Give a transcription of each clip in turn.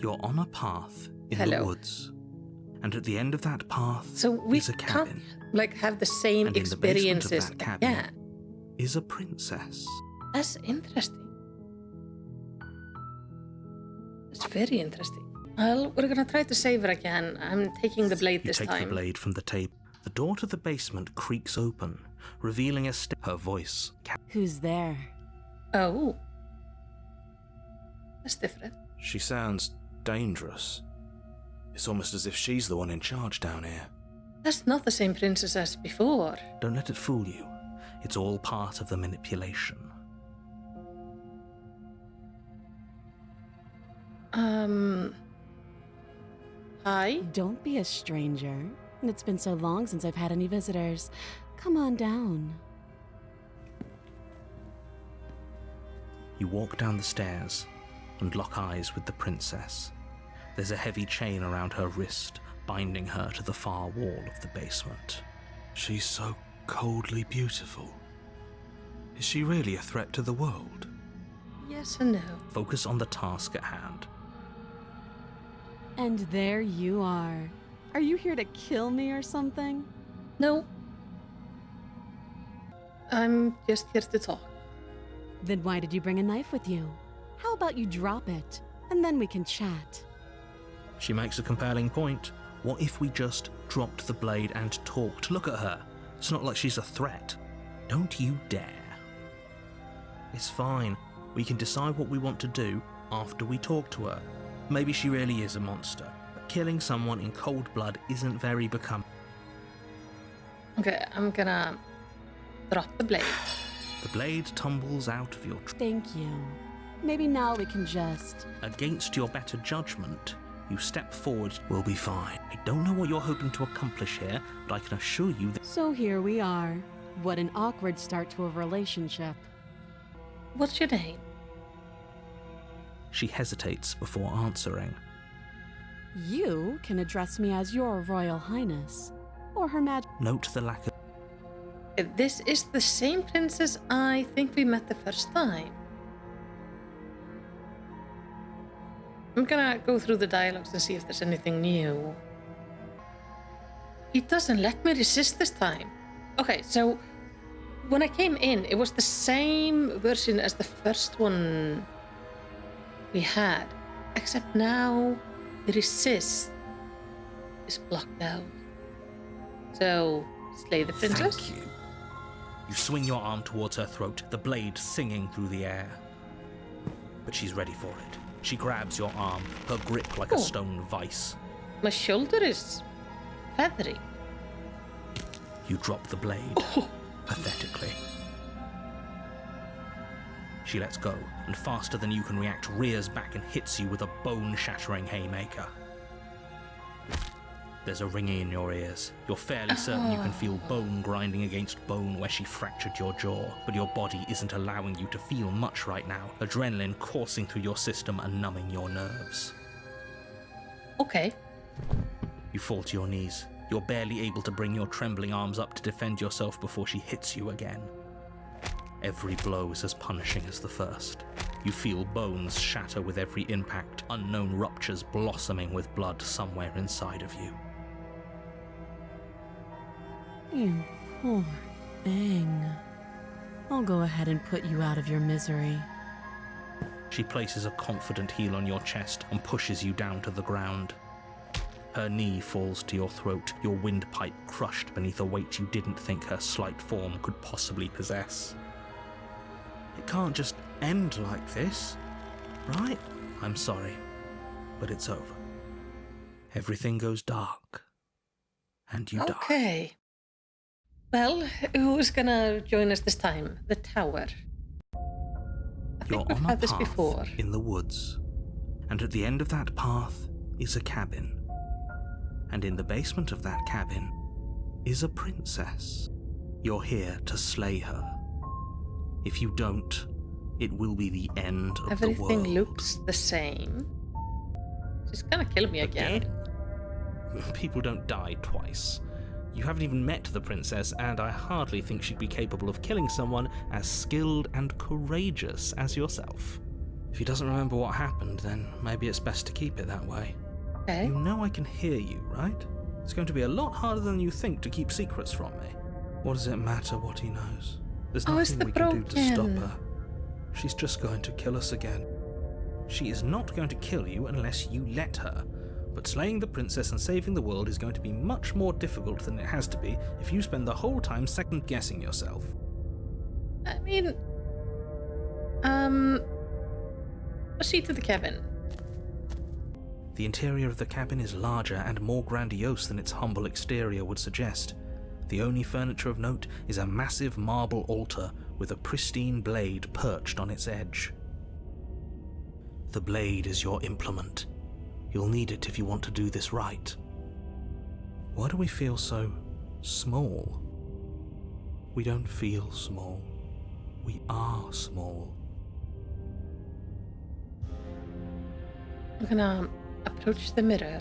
You're on a path in the woods, and at the end of that path is a cabin. Can't, have the same and experiences. In the basement of that cabin is a princess. That's interesting. That's very interesting. Well, we're gonna try to save her again. I'm taking the blade this time. You take the blade from the table. The door to the basement creaks open, revealing her voice. Who's there? Oh. That's different. She sounds dangerous. It's almost as if she's the one in charge down here. That's not the same princess as before. Don't let it fool you. It's all part of the manipulation. Hi? Don't be a stranger. It's been so long since I've had any visitors. Come on down. You walk down the stairs and lock eyes with the princess. There's a heavy chain around her wrist, binding her to the far wall of the basement. She's so coldly beautiful. Is she really a threat to the world? Yes and no. Focus on the task at hand. And there you are. Are you here to kill me or something? No. I'm just here to talk. Then why did you bring a knife with you? How about you drop it, and then we can chat? She makes a compelling point. What if we just dropped the blade and talked? Look at her. It's not like she's a threat. Don't you dare. It's fine. We can decide what we want to do after we talk to her. Maybe she really is a monster, but killing someone in cold blood isn't very becoming. Okay, I'm gonna drop the blade. The blade tumbles out of your Thank you. Maybe now we can just... Against your better judgment, you step forward. We'll be fine. I don't know what you're hoping to accomplish here, but I can assure you that... So here we are. What an awkward start to a relationship. What's your name? She hesitates before answering. You can address me as Your Royal Highness, or Her Majesty. Note the lack of... This is the same princess I think we met the first time. I'm gonna go through the dialogues and see if there's anything new. He doesn't let me resist this time. Okay, so when I came in, it was the same version as the first one we had, except now the resist is blocked out. So, slay the princess? Thank you. You swing your arm towards her throat, the blade singing through the air. But she's ready for it. She grabs your arm, her grip like a stone vice. My shoulder is feathery. You drop the blade, pathetically. She lets go, and faster than you can react, rears back and hits you with a bone-shattering haymaker. There's a ringing in your ears. You're fairly certain you can feel bone grinding against bone where she fractured your jaw, but your body isn't allowing you to feel much right now, adrenaline coursing through your system and numbing your nerves. Okay. You fall to your knees. You're barely able to bring your trembling arms up to defend yourself before she hits you again. Every blow is as punishing as the first. You feel bones shatter with every impact, unknown ruptures blossoming with blood somewhere inside of you. You poor thing. I'll go ahead and put you out of your misery. She places a confident heel on your chest and pushes you down to the ground. Her knee falls to your throat, your windpipe crushed beneath a weight you didn't think her slight form could possibly possess. It can't just end like this, right? I'm sorry, but it's over. Everything goes dark, and you die. Okay. Well, who's gonna join us this time? The tower. I think we've had this before. In the woods, and at the end of that path is a cabin. And in the basement of that cabin is a princess. You're here to slay her. If you don't, it will be the end of the world. Everything looks the same. She's gonna kill me again. People don't die twice. You haven't even met the princess, and I hardly think she'd be capable of killing someone as skilled and courageous as yourself. If he doesn't remember what happened, then maybe it's best to keep it that way. Okay. You know I can hear you, right? It's going to be a lot harder than you think to keep secrets from me. What does it matter what he knows? There's nothing we can do to stop her. She's just going to kill us again. She is not going to kill you unless you let her. But slaying the princess and saving the world is going to be much more difficult than it has to be if you spend the whole time second-guessing yourself. I mean... proceed to the cabin. The interior of the cabin is larger and more grandiose than its humble exterior would suggest. The only furniture of note is a massive marble altar with a pristine blade perched on its edge. The blade is your implement. You'll need it if you want to do this right. Why do we feel so small? We don't feel small. We are small. I'm gonna approach the mirror.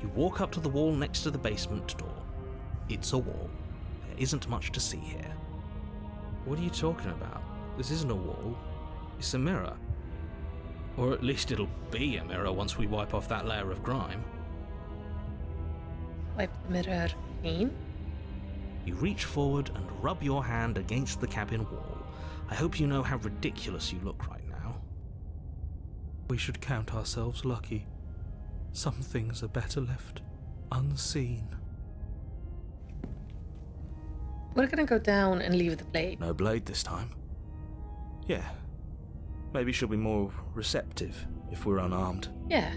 You walk up to the wall next to the basement door. It's a wall. There isn't much to see here. What are you talking about? This isn't a wall. It's a mirror. Or at least it'll be a mirror once we wipe off that layer of grime. Wipe the mirror clean. You reach forward and rub your hand against the cabin wall. I hope you know how ridiculous you look right now. We should count ourselves lucky. Some things are better left unseen. We're gonna go down and leave the blade. No blade this time. Yeah. Maybe she'll be more receptive if we're unarmed. Yeah.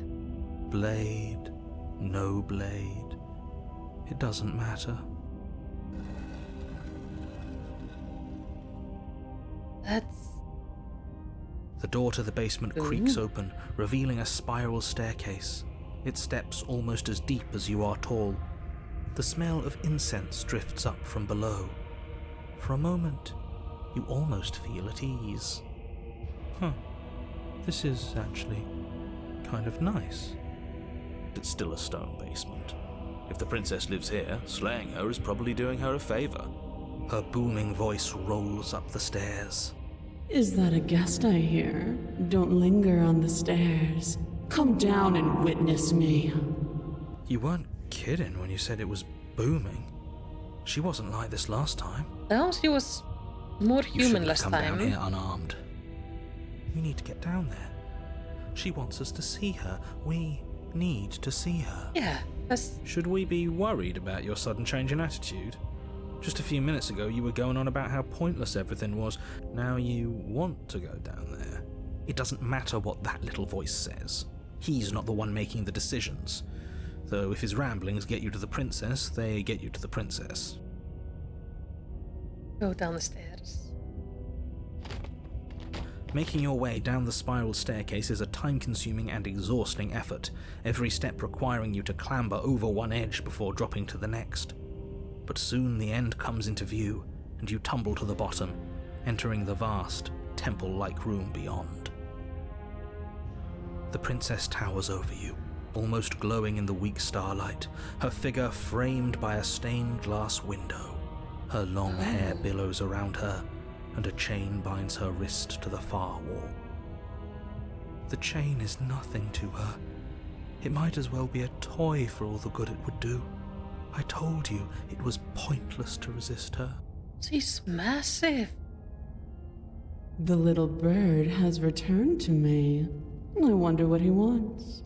Blade, no blade. It doesn't matter. That's... The door to the basement creaks open, revealing a spiral staircase. Its steps almost as deep as you are tall. The smell of incense drifts up from below. For a moment, you almost feel at ease. This is actually kind of nice. It's still a stone basement. If the princess lives here, slaying her is probably doing her a favor. Her booming voice rolls up the stairs. Is that a guest I hear? Don't linger on the stairs. Come down and witness me. You weren't kidding when you said it was booming. She wasn't like this last time. No, she was more You human shouldn't have last come time. down here unarmed. We need to get down there. She wants us to see her. We need to see her. Yeah, that's... Should we be worried about your sudden change in attitude? Just a few minutes ago you were going on about how pointless everything was. Now you want to go down there. It doesn't matter what that little voice says. He's not the one making the decisions. Though if his ramblings get you to the princess, they get you to the princess. Go down the stairs. Making your way down the spiral staircase is a time-consuming and exhausting effort, every step requiring you to clamber over one edge before dropping to the next. But soon the end comes into view, and you tumble to the bottom, entering the vast, temple-like room beyond. The princess towers over you, almost glowing in the weak starlight, her figure framed by a stained glass window. Her long hair billows around her, and a chain binds her wrist to the far wall. The chain is nothing to her. It might as well be a toy for all the good it would do. I told you it was pointless to resist her. She's massive. The little bird has returned to me. I wonder what he wants.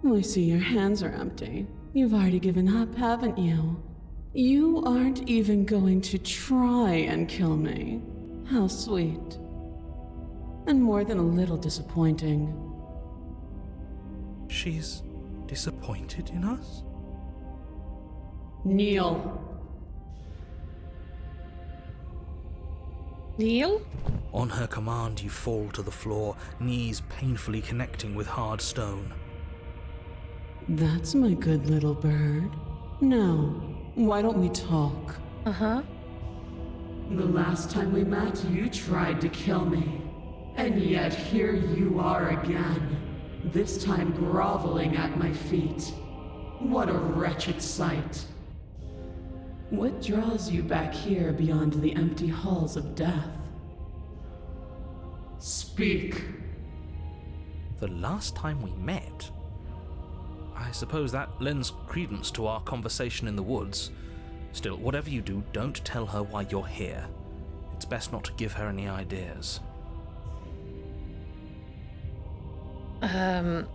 I see your hands are empty. You've already given up, haven't you? You aren't even going to try and kill me. How sweet. And more than a little disappointing. She's disappointed in us? Kneel. Kneel? On her command, you fall to the floor, knees painfully connecting with hard stone. That's my good little bird. Now, why don't we talk? Uh-huh. The last time we met, you tried to kill me. And yet here you are again. This time groveling at my feet. What a wretched sight. What draws you back here beyond the empty halls of death? Speak. The last time we met? I suppose that lends credence to our conversation in the woods. Still, whatever you do, don't tell her why you're here. It's best not to give her any ideas. I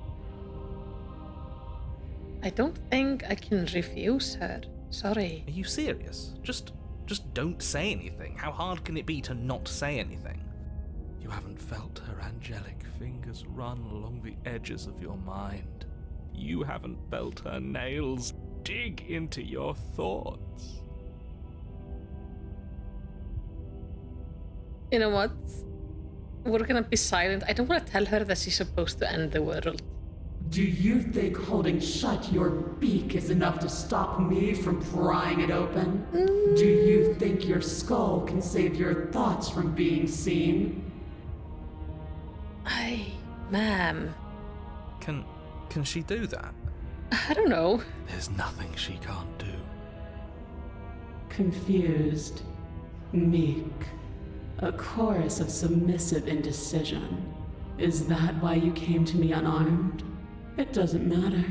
don't think I can refuse her. Sorry. Are you serious? Just don't say anything. How hard can it be to not say anything? You haven't felt her angelic fingers run along the edges of your mind. You haven't felt her nails dig into your thoughts. You know what? We're gonna be silent. I don't want to tell her that she's supposed to end the world. Do you think holding shut your beak is enough to stop me from prying it open? Do you think your skull can save your thoughts from being seen? Ma'am. Can she do that? I don't know. There's nothing she can't do. Confused, meek, a chorus of submissive indecision. Is that why you came to me unarmed? It doesn't matter.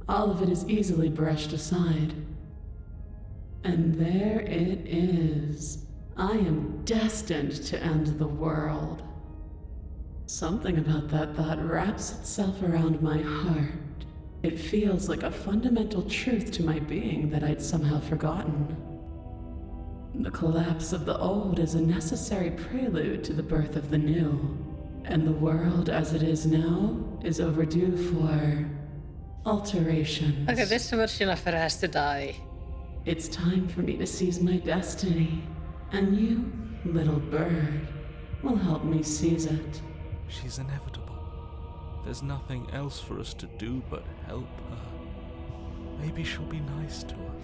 All of it is easily brushed aside. And there it is. I am destined to end the world. Something about that thought wraps itself around my heart. It feels like a fundamental truth to my being that I'd somehow forgotten. The collapse of the old is a necessary prelude to the birth of the new, and the world as it is now is overdue for alterations. Okay, this version of her has to die. It's time for me to seize my destiny, and you, little bird, will help me seize it. She's inevitable. There's nothing else for us to do but help her. Maybe she'll be nice to us.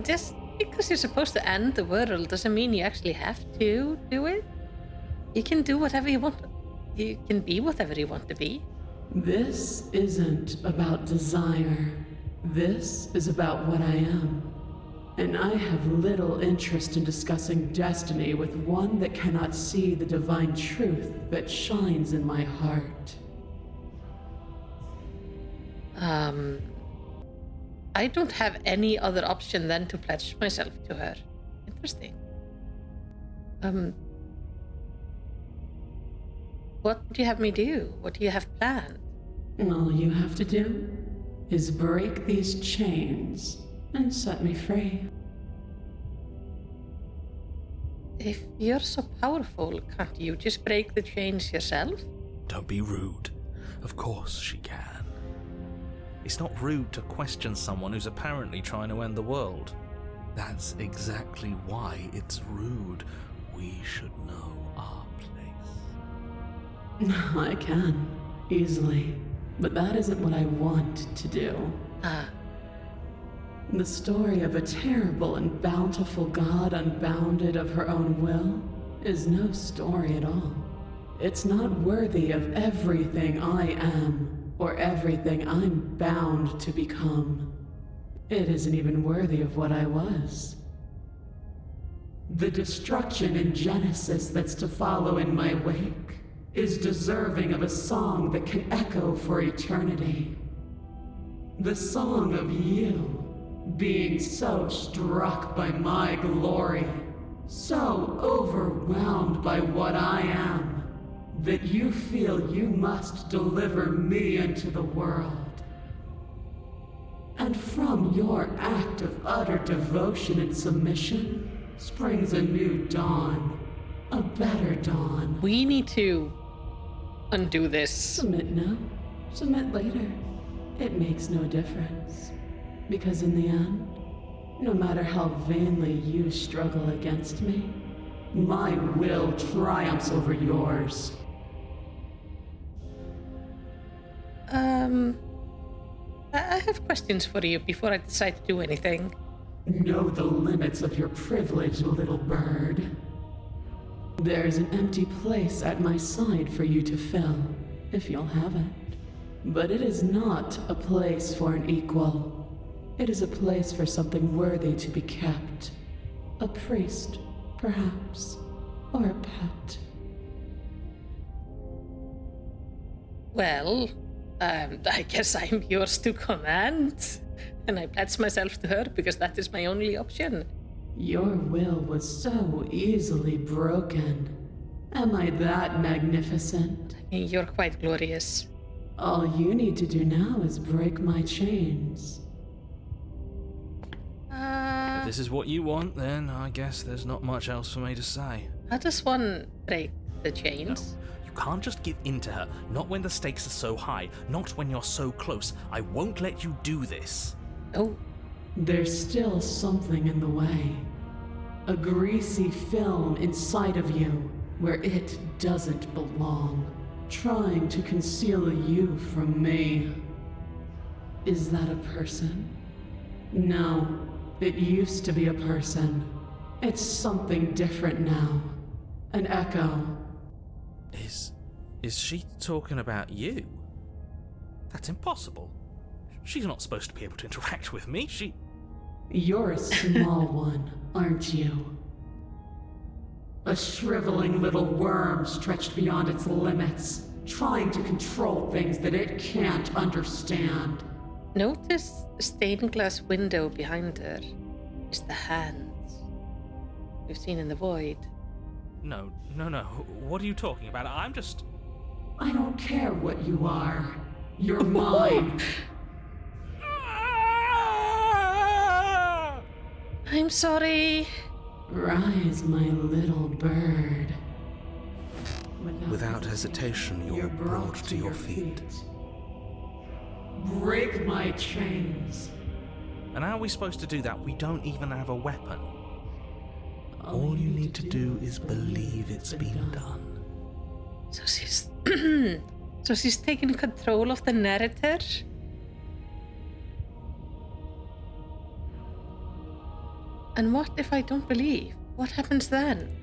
Just because you're supposed to end the world doesn't mean you actually have to do it. You can do whatever you want. You can be whatever you want to be. This isn't about desire. This is about what I am. And I have little interest in discussing destiny with one that cannot see the divine truth that shines in my heart. I don't have any other option than to pledge myself to her. Interesting. What do you have me do? What do you have planned? All you have to do is break these chains and set me free. If you're so powerful, can't you just break the chains yourself? Don't be rude. Of course she can. It's not rude to question someone who's apparently trying to end the world. That's exactly why it's rude. We should know our place. I can, easily. But that isn't what I want to do. The story of a terrible and bountiful god unbounded of her own will is no story at all. It's not worthy of everything I am, or everything I'm bound to become. It isn't even worthy of what I was. The destruction in Genesis that's to follow in my wake is deserving of a song that can echo for eternity. The song of you, being so struck by my glory, so overwhelmed by what I am, that you feel you must deliver me into the world. And from your act of utter devotion and submission springs a new dawn, a better dawn. We need to undo this. Submit now, submit later. It makes no difference. Because in the end, no matter how vainly you struggle against me, my will triumphs over yours. I have questions for you before I decide to do anything. Know the limits of your privilege, little bird. There's an empty place at my side for you to fill, if you'll have it. But it is not a place for an equal. It is a place for something worthy to be kept. A priest, perhaps, or a pet. Well, I guess I'm yours to command. And I pledge myself to her because that is my only option. Your will was so easily broken. Am I that magnificent? You're quite glorious. All you need to do now is break my chains. If this is what you want, then I guess there's not much else for me to say. How does one break the chains? You can't just give in to her, not when the stakes are so high, not when you're so close. I won't let you do this. Oh. There's still something in the way. A greasy film inside of you where it doesn't belong, trying to conceal you from me. Is that a person? No, it used to be a person. It's something different now. An echo. Is she talking about you? That's impossible. She's not supposed to be able to interact with me. You're a small one, aren't you? A shriveling little worm stretched beyond its limits, trying to control things that it can't understand. Notice the stained glass window behind her is the hands we've seen in the void. No. What are you talking about? I don't care what you are. You're mine. I'm sorry. Rise, my little bird. Without hesitation, you're brought to your feet. Break my chains. And how are we supposed to do that? We don't even have a weapon. All you need to do is believe it's been done. So she's taking control of the narrator? And what if I don't believe? What happens then?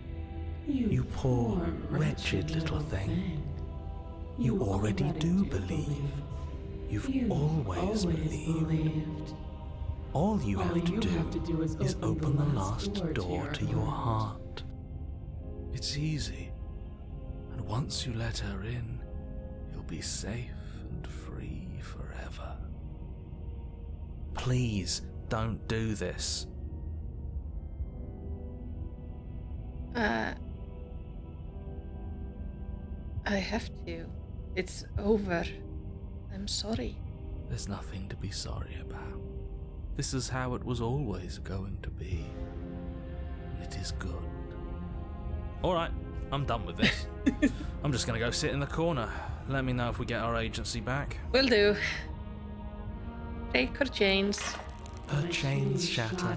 You poor, wretched little thing. You already do believe. You've always believed. All you have to do is open the last door to your heart. It's easy. And once you let her in, you'll be safe and free forever. Please, don't do this. I have to. It's over. I'm sorry. There's nothing to be sorry about. This is how it was always going to be. And it is good. Alright, I'm done with this. I'm just gonna go sit in the corner. Let me know if we get our agency back. Will do. Break her chains. Her chains shatter,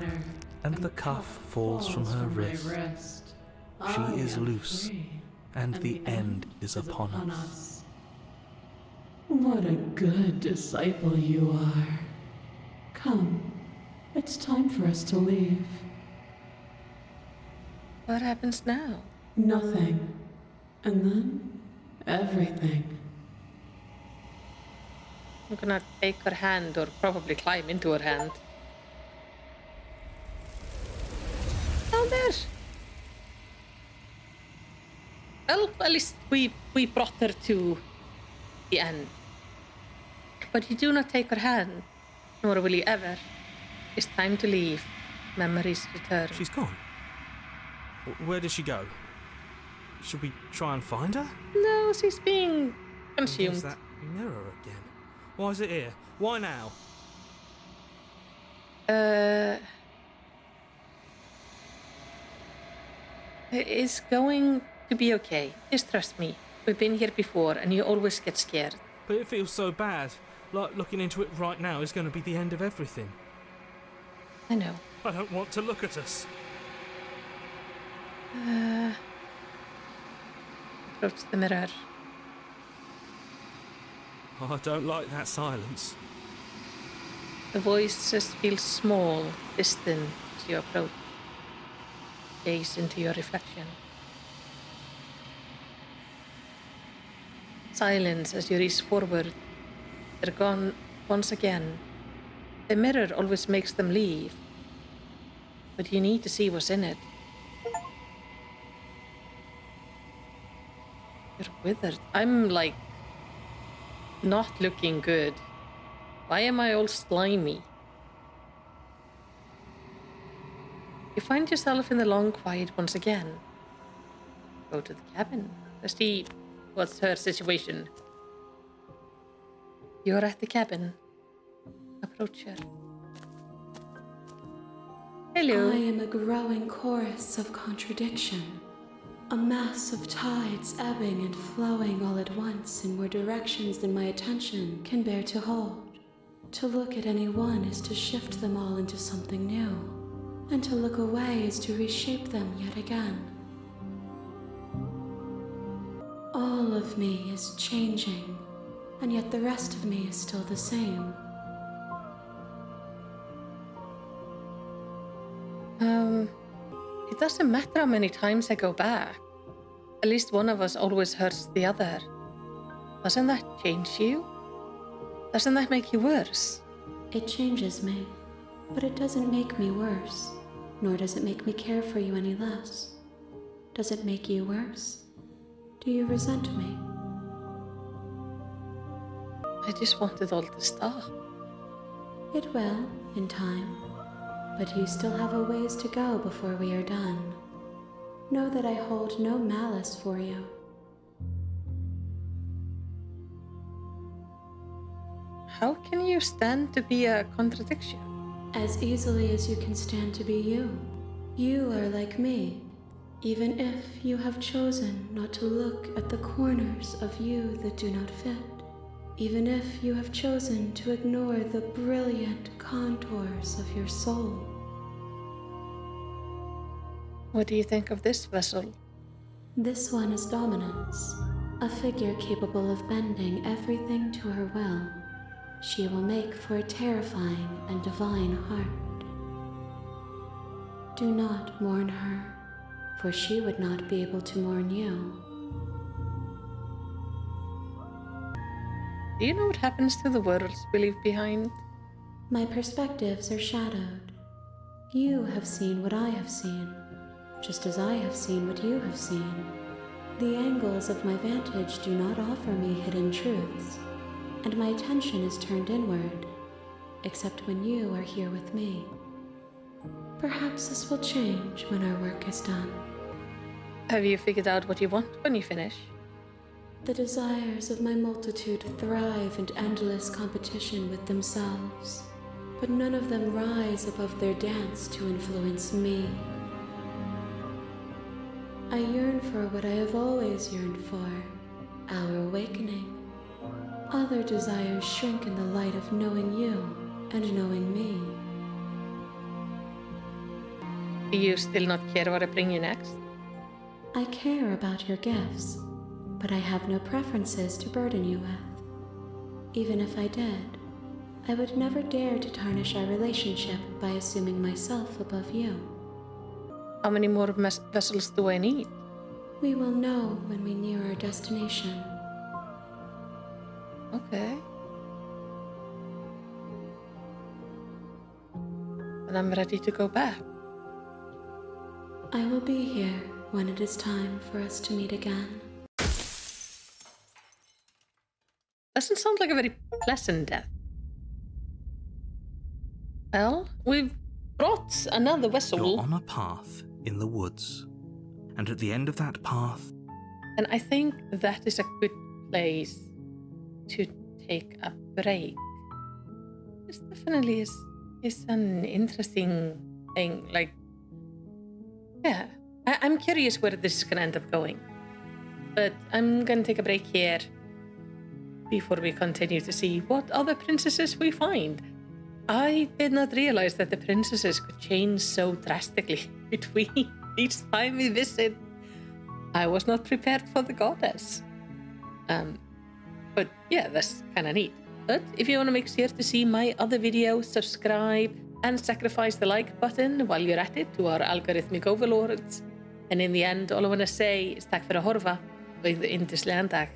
and the cuff falls from her wrist. She is loose, and the end is upon us. What a good disciple you are. Come, it's time for us to leave. What happens now? Nothing. And then, everything. I'm gonna take her hand or probably climb into her hand. Down there! Well, at least we brought her to the end. But you do not take her hand, nor will you ever. It's time to leave. Memories return. She's gone. Where did she go? Should we try and find her? No, she's being There's consumed. that mirror again. Why is it here? Why now? It's going to be okay. Just trust me. We've been here before, and you always get scared. But it feels so bad. Like looking into it right now is going to be the end of everything. I know. I don't want to look at us. Approach the mirror. Oh, I don't like that silence. The voice just feels small, distant as you approach. Gaze into your reflection. Silence as you reach forward. They're gone once again. The mirror always makes them leave. But you need to see what's in it. You're withered. I'm like not looking good. Why am I all slimy? You find yourself in the long quiet once again. Go to the cabin. Let's see what's her situation. You're at the cabin. Approach her. Hello. I am a growing chorus of contradiction. A mass of tides ebbing and flowing all at once in more directions than my attention can bear to hold. To look at any one is to shift them all into something new, and to look away is to reshape them yet again. All of me is changing, and yet the rest of me is still the same. It doesn't matter how many times I go back. At least one of us always hurts the other. Doesn't that change you? Doesn't that make you worse? It changes me, but it doesn't make me worse, nor does it make me care for you any less. Does it make you worse? Do you resent me? I just want it all to stop. It will, in time. But you still have a ways to go before we are done. Know that I hold no malice for you. How can you stand to be a contradiction? As easily as you can stand to be you. You are like me, even if you have chosen not to look at the corners of you that do not fit. Even if you have chosen to ignore the brilliant contours of your soul. What do you think of this vessel? This one is dominance, a figure capable of bending everything to her will. She will make for a terrifying and divine heart. Do not mourn her, for she would not be able to mourn you. Do you know what happens to the worlds we leave behind? My perspectives are shadowed. You have seen what I have seen, just as I have seen what you have seen. The angles of my vantage do not offer me hidden truths, and my attention is turned inward, except when you are here with me. Perhaps this will change when our work is done. Have you figured out what you want when you finish? The desires of my multitude thrive in endless competition with themselves, but none of them rise above their dance to influence me. I yearn for what I have always yearned for, our awakening. Other desires shrink in the light of knowing you and knowing me. Do you still not care what I bring you next? I care about your gifts, but I have no preferences to burden you with. Even if I did, I would never dare to tarnish our relationship by assuming myself above you. How many more vessels do I need? We will know when we near our destination. Okay. But I'm ready to go back. I will be here when it is time for us to meet again. Doesn't sound like a very pleasant death. Well, we've brought another vessel. You're on a path in the woods, and at the end of that path... And I think that is a good place to take a break. This definitely is an interesting thing. Like, yeah, I'm curious where this is going to end up going. But I'm going to take a break here before we continue to see what other princesses we find. I did not realize that the princesses could change so drastically between each time we visit. I was not prepared for the goddess. But yeah, that's kind of neat. But if you want to make sure to see my other videos, subscribe and sacrifice the like button while you're at it to our algorithmic overlords. And in the end, all I want to say is tack för att horfa och inte slänta.